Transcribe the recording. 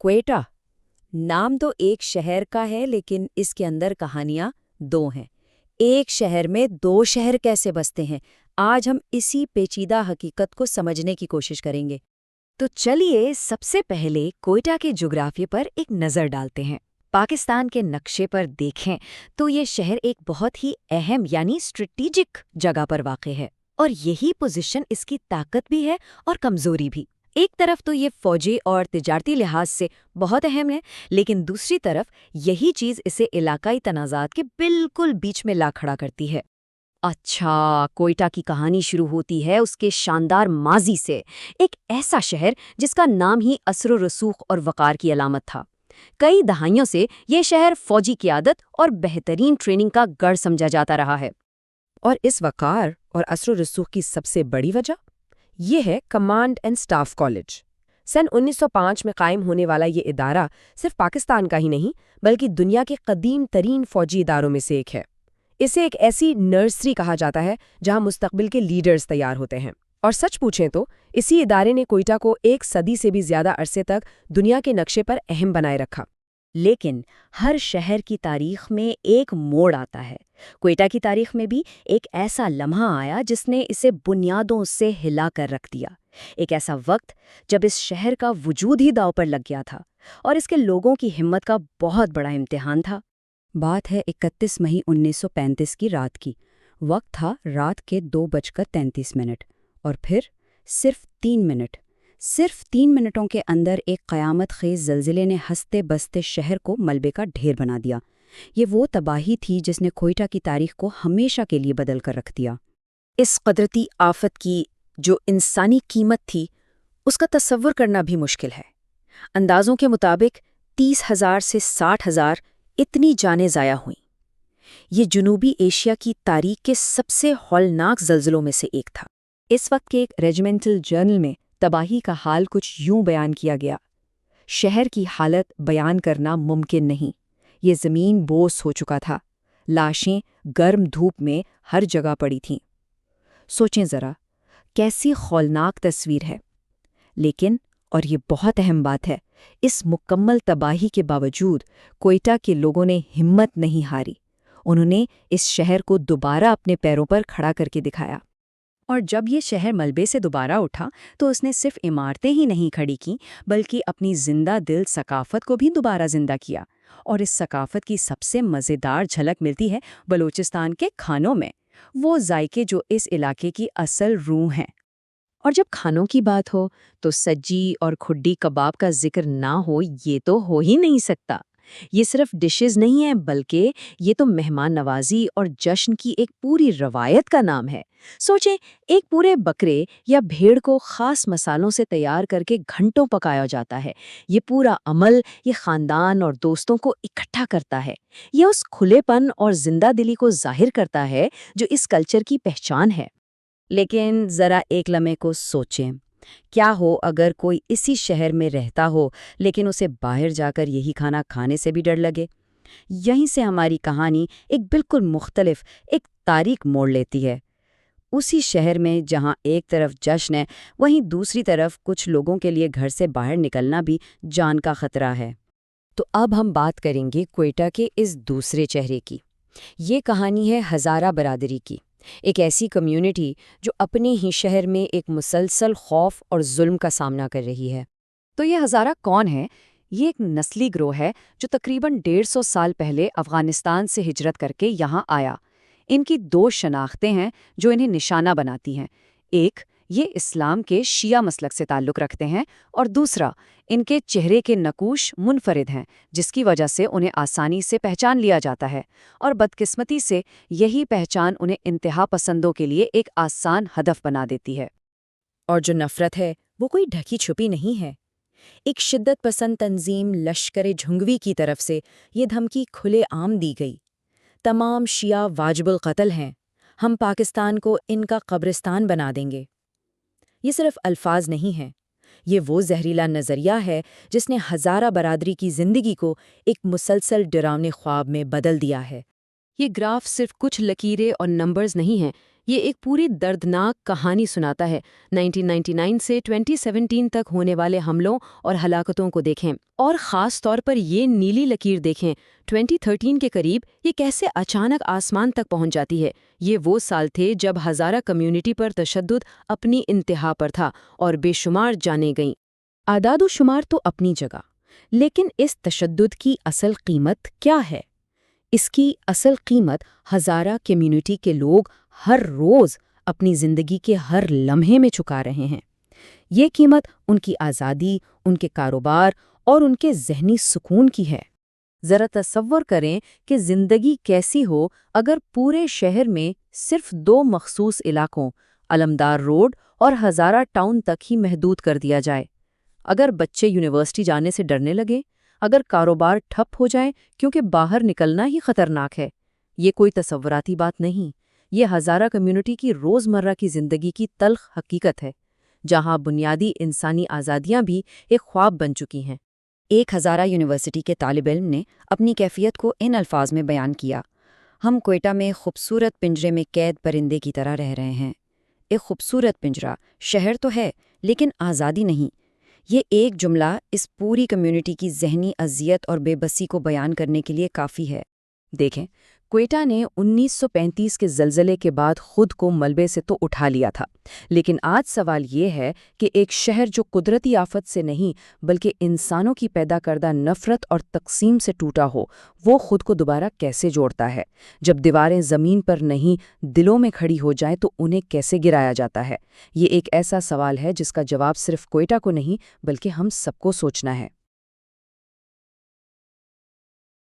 کوئٹہ نام تو ایک شہر کا ہے لیکن اس کے اندر کہانیاں دو ہیں۔ ایک شہر میں دو شہر کیسے بستے ہیں؟ آج ہم اسی پیچیدہ حقیقت کو سمجھنے کی کوشش کریں گے۔ تو چلیے سب سے پہلے کوئٹہ کے جغرافیے پر ایک نظر ڈالتے ہیں۔ پاکستان کے نقشے پر دیکھیں تو یہ شہر ایک بہت ہی اہم یعنی اسٹریٹجک جگہ پر واقع ہے، اور یہی پوزیشن اس کی طاقت بھی ہے اور کمزوری بھی۔ ایک طرف تو یہ فوجی اور تجارتی لحاظ سے بہت اہم ہے، لیکن دوسری طرف یہی چیز اسے علاقائی تنازعات کے بالکل بیچ میں لا کھڑا کرتی ہے۔ اچھا، کوئٹہ کی کہانی شروع ہوتی ہے اس کے شاندار ماضی سے، ایک ایسا شہر جس کا نام ہی اثر و رسوخ اور وقار کی علامت تھا۔ کئی دہائیوں سے یہ شہر فوجی قیادت اور بہترین ٹریننگ کا گڑھ سمجھا جاتا رہا ہے۔ اور اس وقار اور اثر و رسوخ کی سب سے بڑی وجہ یہ ہے کمانڈ اینڈ سٹاف کالج۔ سن 1905 میں قائم ہونے والا یہ ادارہ صرف پاکستان کا ہی نہیں بلکہ دنیا کے قدیم ترین فوجی اداروں میں سے ایک ہے۔ اسے ایک ایسی نرسری کہا جاتا ہے جہاں مستقبل کے لیڈرز تیار ہوتے ہیں، اور سچ پوچھیں تو اسی ادارے نے کوئٹہ کو ایک صدی سے بھی زیادہ عرصے تک دنیا کے نقشے پر اہم بنائے رکھا۔ لیکن ہر شہر کی تاریخ میں ایک موڑ آتا ہے۔ کوئٹہ کی تاریخ میں بھی ایک ایسا لمحہ آیا جس نے اسے بنیادوں سے ہلا کر رکھ دیا۔ ایک ایسا وقت جب اس شہر کا وجود ہی داؤ پر لگ گیا تھا، اور اس کے لوگوں کی ہمت کا بہت بڑا امتحان تھا۔ بات ہے 31 مئی 1935 کی رات کی۔ وقت تھا رات کے 2:33، اور پھر صرف 3 منٹوں کے اندر ایک قیامت خیز زلزلے نے ہنستے بستے شہر کو ملبے کا ڈھیر بنا دیا۔ یہ وہ تباہی تھی جس نے کوئٹہ کی تاریخ کو ہمیشہ کے لیے بدل کر رکھ دیا۔ اس قدرتی آفت کی جو انسانی قیمت تھی اس کا تصور کرنا بھی مشکل ہے۔ اندازوں کے مطابق 30,000 سے 60,000 اتنی جانیں ضائع ہوئیں۔ یہ جنوبی ایشیا کی تاریخ کے سب سے ہولناک زلزلوں میں سے ایک تھا۔ اس وقت کے ایک ریجیمنٹل جرنل میں تباہی کا حال کچھ یوں بیان کیا گیا: شہر کی حالت بیان کرنا ممکن نہیں، یہ زمین بوس ہو چکا تھا، لاشیں گرم دھوپ میں ہر جگہ پڑی تھیں۔ سوچیں ذرا، کیسی ہولناک تصویر ہے۔ لیکن، اور یہ بہت اہم بات ہے، اس مکمل تباہی کے باوجود کوئٹہ کے لوگوں نے ہمت نہیں ہاری۔ انہوں نے اس شہر کو دوبارہ اپنے پیروں پر کھڑا کر کے دکھایا۔ اور جب یہ شہر ملبے سے دوبارہ اٹھا تو اس نے صرف عمارتیں ہی نہیں کھڑی کیں بلکہ اپنی زندہ دل ثقافت کو بھی دوبارہ زندہ کیا۔ اور اس ثقافت کی سب سے مزیدار جھلک ملتی ہے بلوچستان کے کھانوں میں، وہ ذائقے جو اس علاقے کی اصل روح ہیں۔ اور جب کھانوں کی بات ہو تو سجی اور کھڈی کباب کا ذکر نہ ہو یہ تو ہو ہی نہیں سکتا۔ یہ صرف ڈشز نہیں ہیں بلکہ یہ تو مہمان نوازی اور جشن کی ایک پوری روایت کا نام ہے۔ سوچیں، ایک پورے بکرے یا بھیڑ کو خاص مسالوں سے تیار کر کے گھنٹوں پکایا جاتا ہے۔ یہ پورا عمل یہ خاندان اور دوستوں کو اکٹھا کرتا ہے۔ یہ اس کھلے پن اور زندہ دلی کو ظاہر کرتا ہے جو اس کلچر کی پہچان ہے۔ لیکن ذرا ایک لمحے کو سوچیں، کیا ہو اگر کوئی اسی شہر میں رہتا ہو لیکن اسے باہر جا کر یہی کھانا کھانے سے بھی ڈر لگے؟ یہیں سے ہماری کہانی ایک بالکل مختلف ایک تاریخ موڑ لیتی ہے۔ اسی شہر میں جہاں ایک طرف جشن ہے، وہیں دوسری طرف کچھ لوگوں کے لیے گھر سے باہر نکلنا بھی جان کا خطرہ ہے۔ تو اب ہم بات کریں گے کوئٹہ کے اس دوسرے چہرے کی۔ یہ کہانی ہے ہزارہ برادری کی، ایک ایسی کمیونٹی جو اپنے ہی شہر میں ایک مسلسل خوف اور ظلم کا سامنا کر رہی ہے۔ تو یہ ہزارہ کون ہے؟ یہ ایک نسلی گروہ ہے جو تقریباً 150 سال پہلے افغانستان سے ہجرت کر کے یہاں آیا۔ ان کی 2 شناختیں ہیں جو انہیں نشانہ بناتی ہیں۔ ایک، یہ اسلام کے شیعہ مسلک سے تعلق رکھتے ہیں، اور دوسرا، ان کے چہرے کے نقوش منفرد ہیں جس کی وجہ سے انہیں آسانی سے پہچان لیا جاتا ہے، اور بدقسمتی سے یہی پہچان انہیں انتہا پسندوں کے لیے ایک آسان ہدف بنا دیتی ہے۔ اور جو نفرت ہے وہ کوئی ڈھکی چھپی نہیں ہے۔ ایک شدت پسند تنظیم لشکر جھنگوی کی طرف سے یہ دھمکی کھلے عام دی گئی: تمام شیعہ واجب القتل ہیں، ہم پاکستان کو ان کا قبرستان بنا دیں گے۔ یہ صرف الفاظ نہیں ہیں، یہ وہ زہریلا نظریہ ہے جس نے ہزارہ برادری کی زندگی کو ایک مسلسل ڈراونے خواب میں بدل دیا ہے۔ یہ گراف صرف کچھ لکیریں اور نمبرز نہیں ہیں، یہ ایک پوری دردناک کہانی سناتا ہے۔ 1999 سے 2017 تک ہونے والے حملوں اور ہلاکتوں کو دیکھیں، اور خاص طور پر یہ نیلی لکیر دیکھیں، 2013 کے قریب یہ کیسے اچانک آسمان تک پہنچ جاتی ہے۔ یہ وہ سال تھے جب ہزارہ کمیونٹی پر تشدد اپنی انتہا پر تھا اور بے شمار جانیں گئیں۔ اعداد و شمار تو اپنی جگہ، لیکن اس تشدد کی اصل قیمت کیا ہے؟ اس کی اصل قیمت ہزارہ کمیونٹی کے لوگ ہر روز اپنی زندگی کے ہر لمحے میں چکا رہے ہیں۔ یہ قیمت ان کی آزادی، ان کے کاروبار اور ان کے ذہنی سکون کی ہے۔ ذرا تصور کریں کہ زندگی کیسی ہو اگر پورے شہر میں صرف 2 مخصوص علاقوں، علمدار روڈ اور ہزارہ ٹاؤن تک ہی محدود کر دیا جائے۔ اگر بچے یونیورسٹی جانے سے ڈرنے لگے، اگر کاروبار ٹھپ ہو جائے کیونکہ باہر نکلنا ہی خطرناک ہے۔ یہ کوئی تصوراتی بات نہیں، یہ ہزارہ کمیونٹی کی روزمرہ کی زندگی کی تلخ حقیقت ہے، جہاں بنیادی انسانی آزادیاں بھی ایک خواب بن چکی ہیں۔ ایک ہزارہ یونیورسٹی کے طالب علم نے اپنی کیفیت کو ان الفاظ میں بیان کیا: ہم کوئٹہ میں خوبصورت پنجرے میں قید پرندے کی طرح رہ رہے ہیں۔ ایک خوبصورت پنجرہ، شہر تو ہے لیکن آزادی نہیں۔ یہ ایک جملہ اس پوری کمیونٹی کی ذہنی اذیت اور بے بسی کو بیان کرنے کے لیے کافی ہے۔ دیکھیں، کوئٹہ نے 1935 کے زلزلے کے بعد خود کو ملبے سے تو اٹھا لیا تھا، لیکن آج سوال یہ ہے کہ ایک شہر جو قدرتی آفت سے نہیں بلکہ انسانوں کی پیدا کردہ نفرت اور تقسیم سے ٹوٹا ہو، وہ خود کو دوبارہ کیسے جوڑتا ہے؟ جب دیواریں زمین پر نہیں دلوں میں کھڑی ہو جائیں تو انہیں کیسے گرایا جاتا ہے؟ یہ ایک ایسا سوال ہے جس کا جواب صرف کوئٹہ کو نہیں بلکہ ہم سب کو سوچنا ہے۔